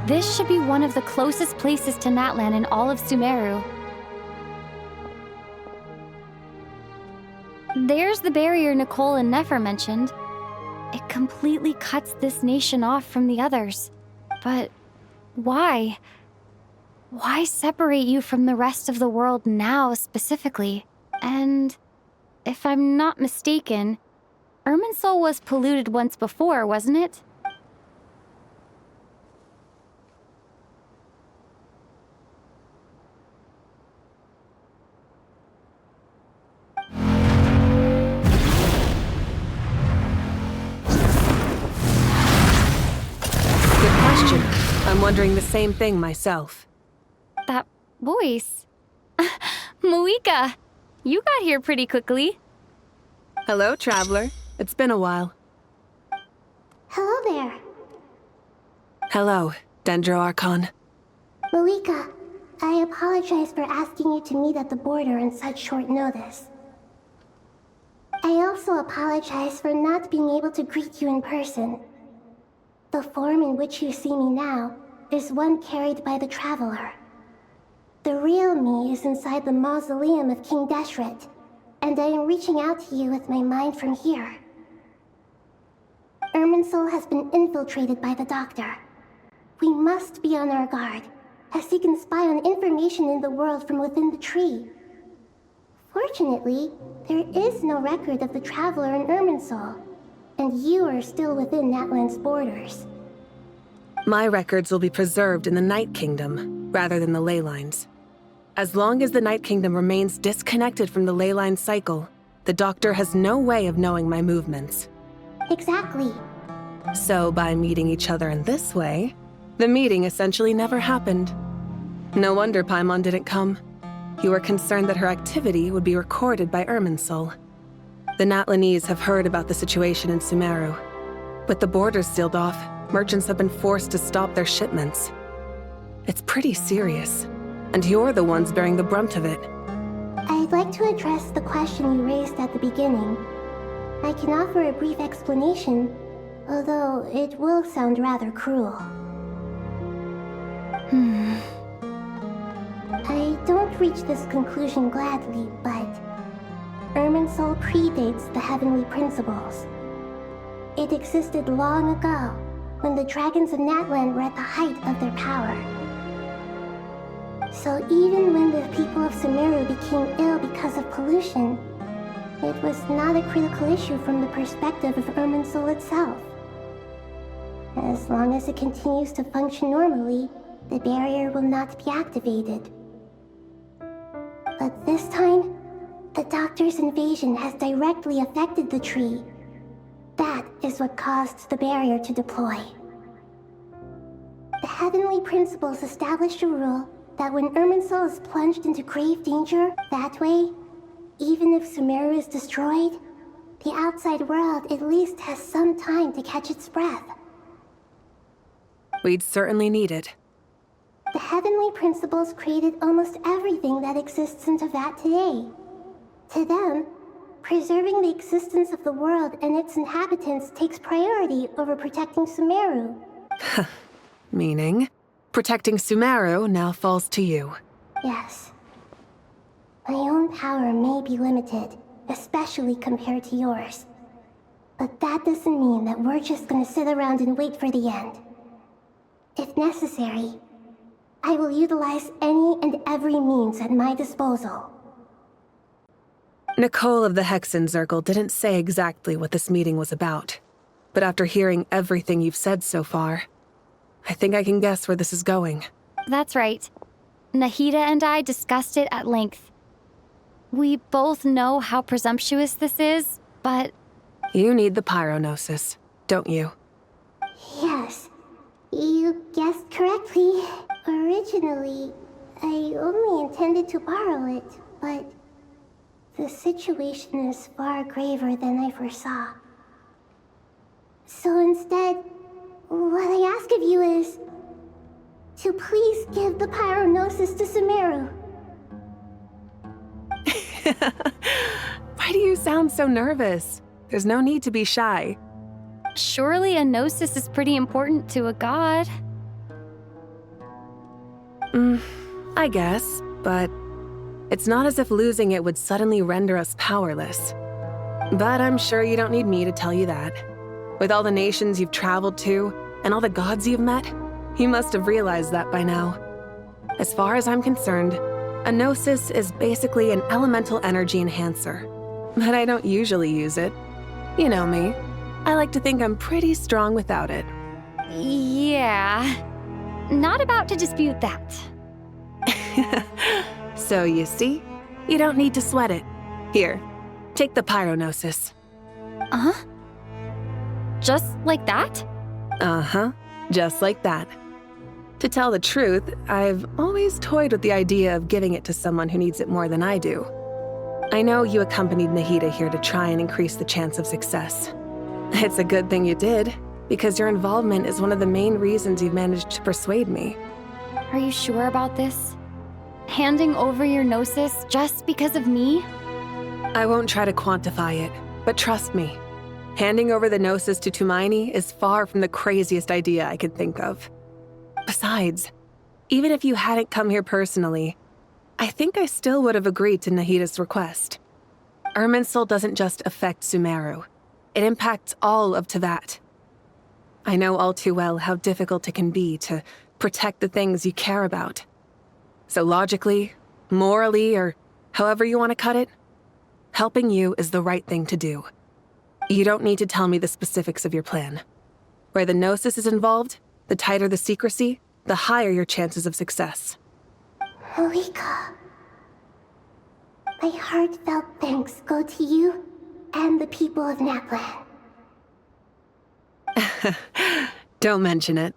This should be one of the closest places to Natlan in all of Sumeru. There's the barrier Nicole and Nefer mentioned. It completely cuts this nation off from the others. But why? Why separate you from the rest of the world now, specifically? And if I'm not mistaken, Irminsul was polluted once before, wasn't it? I'm wondering the same thing myself. That voice. Mavuika, you got here pretty quickly. Hello, traveler. It's been a while. Hello there. Hello, Dendro Archon. Mavuika, I apologize for asking you to meet at the border on such short notice. I also apologize for not being able to greet you in person. The form in which you see me now is one carried by the Traveler. The real me is inside the mausoleum of King Deshret, and I am reaching out to you with my mind from here. Irminsul has been infiltrated by the Doctor. We must be on our guard, as he can spy on information in the world from within the tree. Fortunately, there is no record of the Traveler in Irminsul, and you are still within Natlan's borders. My records will be preserved in the Night Kingdom, rather than the ley lines. As long as the Night Kingdom remains disconnected from the ley line cycle, the Doctor has no way of knowing my movements. Exactly. So by meeting each other in this way, the meeting essentially never happened. No wonder Paimon didn't come. You were concerned that her activity would be recorded by Irminsul. The Natlanese have heard about the situation in Sumeru. With the borders sealed off, merchants have been forced to stop their shipments. It's pretty serious, and you're the ones bearing the brunt of it. I'd like to address the question you raised at the beginning. I can offer a brief explanation, although it will sound rather cruel. I don't reach this conclusion gladly, but Irminsul predates the Heavenly Principles. It existed long ago, when the dragons of Natlan were at the height of their power. So even when the people of Sumeru became ill because of pollution, it was not a critical issue from the perspective of Irminsul itself. As long as it continues to function normally, the barrier will not be activated. But this time, the Doctor's invasion has directly affected the tree. That is what caused the barrier to deploy. The Heavenly Principles established a rule that when Irminsul is plunged into grave danger, that way, even if Sumeru is destroyed, the outside world at least has some time to catch its breath. We'd certainly need it. The Heavenly Principles created almost everything that exists in Teyvat today. To them, preserving the existence of the world and its inhabitants takes priority over protecting Sumeru. Meaning, protecting Sumeru now falls to you. Yes. My own power may be limited, especially compared to yours. But that doesn't mean that we're just gonna sit around and wait for the end. If necessary, I will utilize any and every means at my disposal. Nicole of the Hexen Circle didn't say exactly what this meeting was about. But after hearing everything you've said so far, I think I can guess where this is going. That's right. Nahida and I discussed it at length. We both know how presumptuous this is, but... You need the pyronosis, don't you? Yes. You guessed correctly. Originally, I only intended to borrow it, but the situation is far graver than I foresaw. So instead, what I ask of you is to please give the pyronosis to Sumeru. Why do you sound so nervous? There's no need to be shy. Surely a gnosis is pretty important to a god. I guess, but it's not as if losing it would suddenly render us powerless. But I'm sure you don't need me to tell you that. With all the nations you've traveled to, and all the gods you've met, you must have realized that by now. As far as I'm concerned, a gnosis is basically an elemental energy enhancer. But I don't usually use it. You know me. I like to think I'm pretty strong without it. Yeah. Not about to dispute that. So you see, you don't need to sweat it. Here, take the pyronosis. Just like that? Uh-huh, just like that. To tell the truth, I've always toyed with the idea of giving it to someone who needs it more than I do. I know you accompanied Nahida here to try and increase the chance of success. It's a good thing you did, because your involvement is one of the main reasons you've managed to persuade me. Are you sure about this? Handing over your gnosis just because of me? I won't try to quantify it, but trust me, handing over the gnosis to Tumaini is far from the craziest idea I could think of. Besides, even if you hadn't come here personally, I think I still would have agreed to Nahida's request. Irminsul doesn't just affect Sumeru. It impacts all of Teyvat. I know all too well how difficult it can be to protect the things you care about. So logically, morally, or however you want to cut it, helping you is the right thing to do. You don't need to tell me the specifics of your plan. Where the gnosis is involved, the tighter the secrecy, the higher your chances of success. Mavuika. My heartfelt thanks go to you and the people of Naplan. Don't mention it.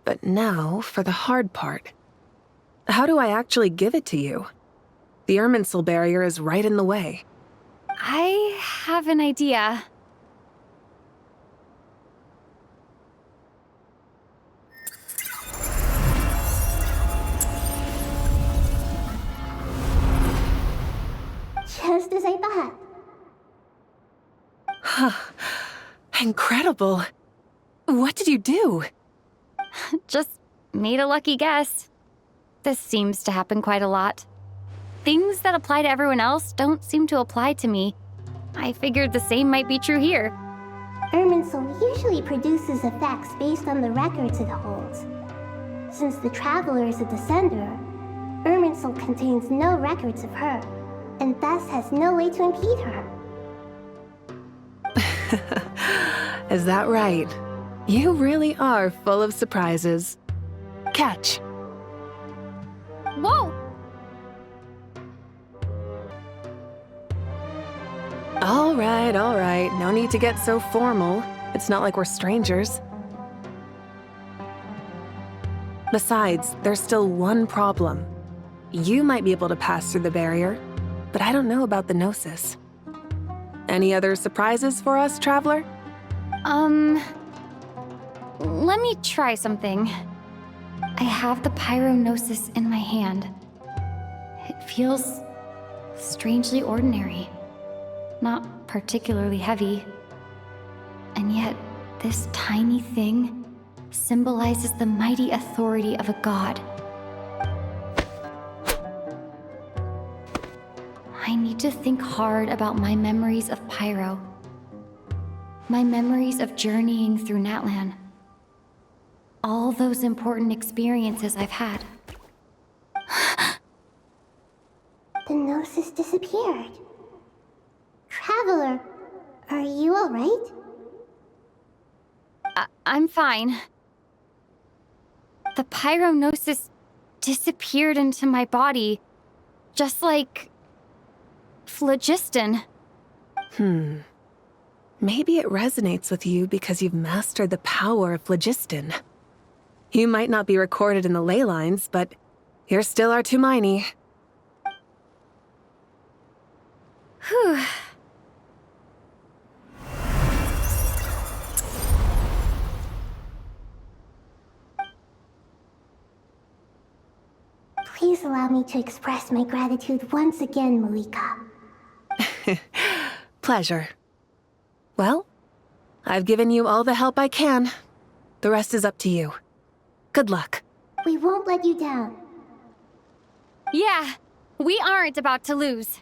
But now for the hard part. How do I actually give it to you? The Irminsul barrier is right in the way. I have an idea. Just as I thought. Incredible. What did you do? Just made a lucky guess. This seems to happen quite a lot. Things that apply to everyone else don't seem to apply to me. I figured the same might be true here. Irminsul usually produces effects based on the records it holds. Since the Traveler is a descender, Irminsul contains no records of her, and thus has no way to impede her. Is that right? You really are full of surprises. Catch. Whoa! All right. No need to get so formal. It's not like we're strangers. Besides, there's still one problem. You might be able to pass through the barrier, but I don't know about the gnosis. Any other surprises for us, Traveler? Let me try something. I have the pyronosis in my hand. It feels strangely ordinary. Not particularly heavy. And yet, this tiny thing symbolizes the mighty authority of a god. I need to think hard about my memories of Pyro. My memories of journeying through Natlan. All those important experiences I've had. The gnosis disappeared. Traveler, are you alright? I'm fine. The pyronosis disappeared into my body, just like phlogiston. Maybe it resonates with you because you've mastered the power of phlogiston. You might not be recorded in the ley lines, but you're still our Tumaini. Whew. Please allow me to express my gratitude once again, Mavuika. Pleasure. Well, I've given you all the help I can. The rest is up to you. Good luck. We won't let you down. Yeah, we aren't about to lose.